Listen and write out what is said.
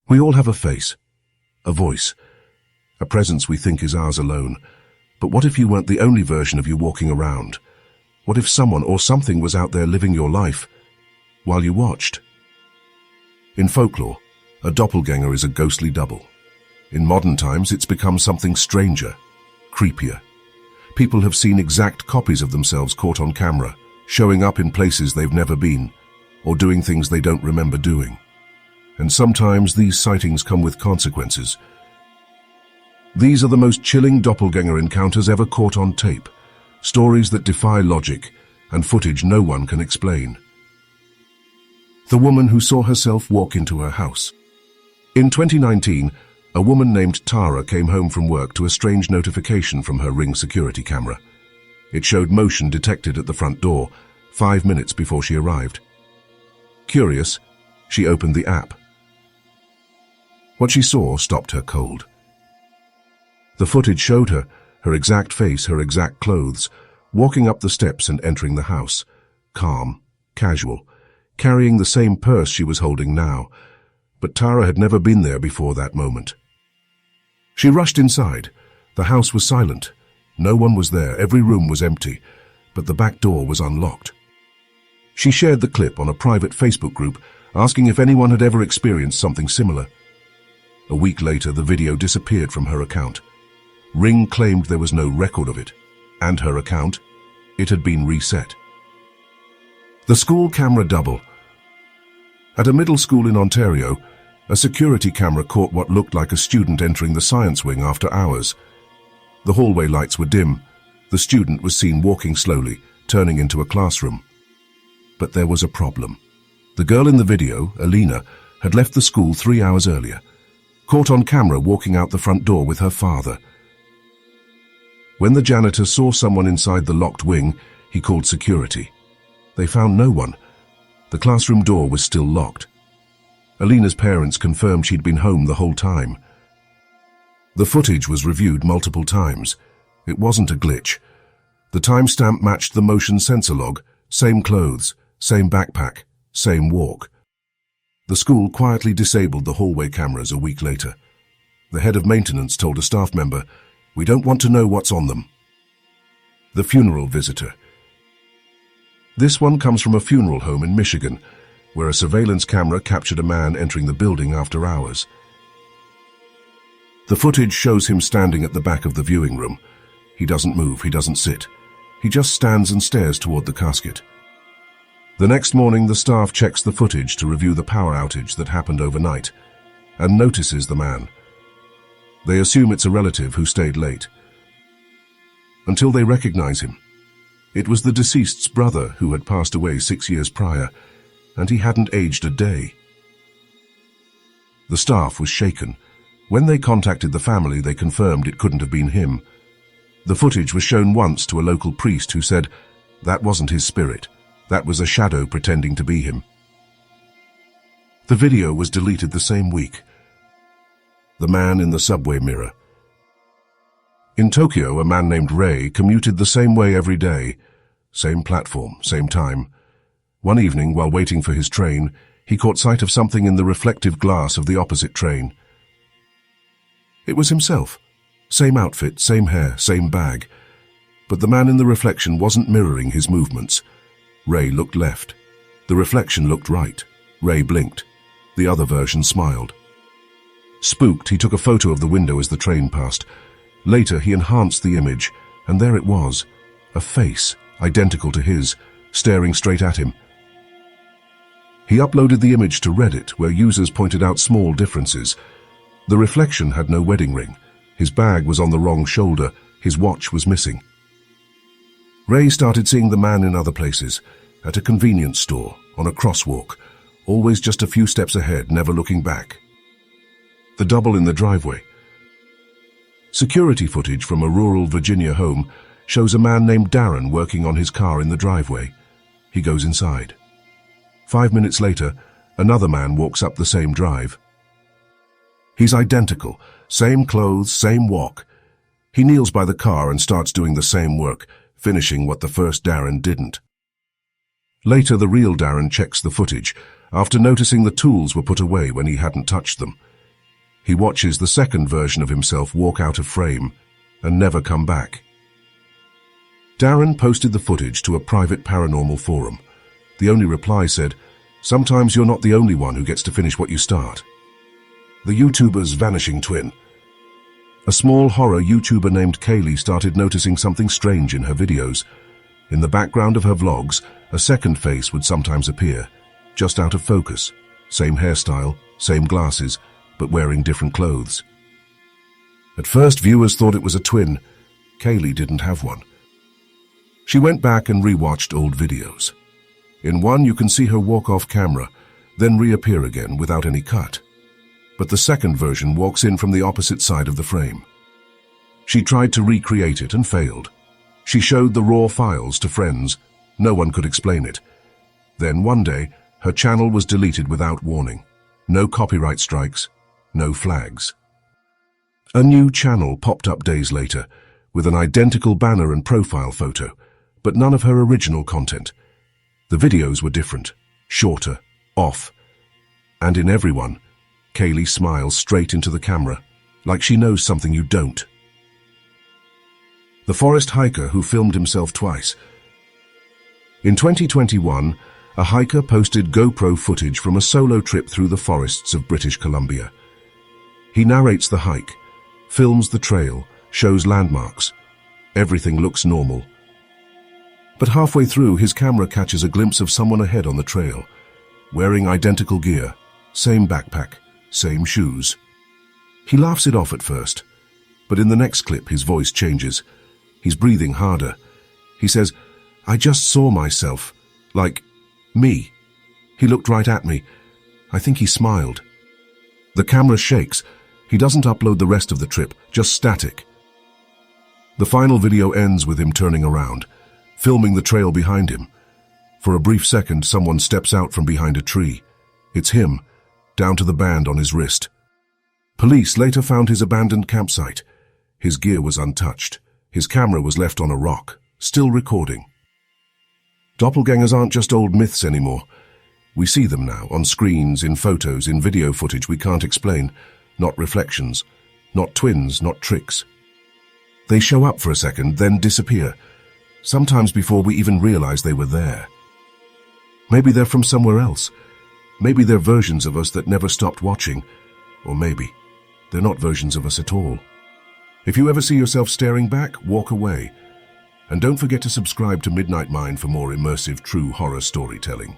We all have a face, a voice, a presence we think is ours alone. But what if you weren't the only version of you walking around? What if someone or something was out there living your life while you watched? In folklore, a doppelganger is a ghostly double. In modern times, it's become something stranger, creepier. People have seen exact copies of themselves caught on camera, showing up in places they've never been, or doing things they don't remember doing. And sometimes these sightings come with consequences. These are the most chilling doppelganger encounters ever caught on tape, stories that defy logic and footage no one can explain. The woman who saw herself walk into her house. In 2019, a woman named Tara came home from work to a strange notification from her Ring security camera. It showed motion detected at the front door 5 minutes before she arrived. Curious, she opened the app. What she saw stopped her cold. The footage showed her, her exact face, her exact clothes, walking up the steps and entering the house, calm, casual, carrying the same purse she was holding now. But Tara had never been there before that moment. She rushed inside. The house was silent. No one was there. Every room was empty, but the back door was unlocked. She shared the clip on a private Facebook group, asking if anyone had ever experienced something similar. A week later, the video disappeared from her account. Ring claimed there was no record of it, and her account, it had been reset. The school camera double. At a middle school in Ontario, a security camera caught what looked like a student entering the science wing after hours. The hallway lights were dim. The student was seen walking slowly, turning into a classroom. But there was a problem. The girl in the video, Alina, had left the school 3 hours earlier, caught on camera walking out the front door with her father. When the janitor saw someone inside the locked wing, he called security. They found no one. The classroom door was still locked. Alina's parents confirmed she'd been home the whole time. The footage was reviewed multiple times. It wasn't a glitch. The timestamp matched the motion sensor log, same clothes, same backpack, same walk. The school quietly disabled the hallway cameras a week later. The head of maintenance told a staff member, "We don't want to know what's on them." The funeral visitor. This one comes from a funeral home in Michigan, where a surveillance camera captured a man entering the building after hours. The footage shows him standing at the back of the viewing room. He doesn't move, he doesn't sit. He just stands and stares toward the casket. The next morning, the staff checks the footage to review the power outage that happened overnight and notices the man. They assume it's a relative who stayed late, until they recognize him. It was the deceased's brother who had passed away 6 years prior, and he hadn't aged a day. The staff was shaken. When they contacted the family, they confirmed it couldn't have been him. The footage was shown once to a local priest who said, "That wasn't his spirit. That was a shadow pretending to be him." The video was deleted the same week. The man in the subway mirror. In Tokyo, a man named Ray commuted the same way every day. Same platform, same time. One evening, while waiting for his train, he caught sight of something in the reflective glass of the opposite train. It was himself. Same outfit, same hair, same bag. But the man in the reflection wasn't mirroring his movements. Ray looked left. The reflection looked right. Ray blinked. The other version smiled. Spooked, he took a photo of the window as the train passed. Later, he enhanced the image, and there it was, a face, identical to his, staring straight at him. He uploaded the image to Reddit, where users pointed out small differences. The reflection had no wedding ring. His bag was on the wrong shoulder. His watch was missing. Ray started seeing the man in other places, at a convenience store, on a crosswalk, always just a few steps ahead, never looking back. The double in the driveway. Security footage from a rural Virginia home shows a man named Darren working on his car in the driveway. He goes inside. 5 minutes later, another man walks up the same drive. He's identical, same clothes, same walk. He kneels by the car and starts doing the same work, finishing what the first Darren didn't. Later, the real Darren checks the footage, after noticing the tools were put away when he hadn't touched them. He watches the second version of himself walk out of frame and never come back. Darren posted the footage to a private paranormal forum. The only reply said, "Sometimes you're not the only one who gets to finish what you start." The YouTuber's vanishing twin. A small horror YouTuber named Kaylee started noticing something strange in her videos. In the background of her vlogs, a second face would sometimes appear, just out of focus. Same hairstyle, same glasses, but wearing different clothes. At first, viewers thought it was a twin. Kaylee didn't have one. She went back and re-watched old videos. In one, you can see her walk off camera, then reappear again without any cut. But the second version walks in from the opposite side of the frame. She tried to recreate it and failed. She showed the raw files to friends. No one could explain it. Then one day, her channel was deleted without warning. No copyright strikes, no flags. A new channel popped up days later, with an identical banner and profile photo, but none of her original content. The videos were different, shorter, off. And in everyone, Kaylee smiles straight into the camera, like she knows something you don't. The forest hiker who filmed himself twice. In 2021, a hiker posted GoPro footage from a solo trip through the forests of British Columbia. He narrates the hike, films the trail, shows landmarks. Everything looks normal. But halfway through, his camera catches a glimpse of someone ahead on the trail, wearing identical gear, same backpack, same shoes. He laughs it off at first, but in the next clip his voice changes. He's breathing harder. He says, "I just saw myself, like me." He looked right at me. I think he smiled. The camera shakes. He doesn't upload the rest of the trip, just static. The final video ends with him turning around, filming the trail behind him. For a brief second, someone steps out from behind a tree. It's him, down to the band on his wrist. Police later found his abandoned campsite. His gear was untouched. His camera was left on a rock, still recording. Doppelgangers aren't just old myths anymore. We see them now, on screens, in photos, in video footage we can't explain. Not reflections, not twins, not tricks. They show up for a second, then disappear, sometimes before we even realize they were there. Maybe they're from somewhere else. Maybe they're versions of us that never stopped watching. Or maybe they're not versions of us at all. If you ever see yourself staring back, walk away. And don't forget to subscribe to Midnight Mind for more immersive, true horror storytelling.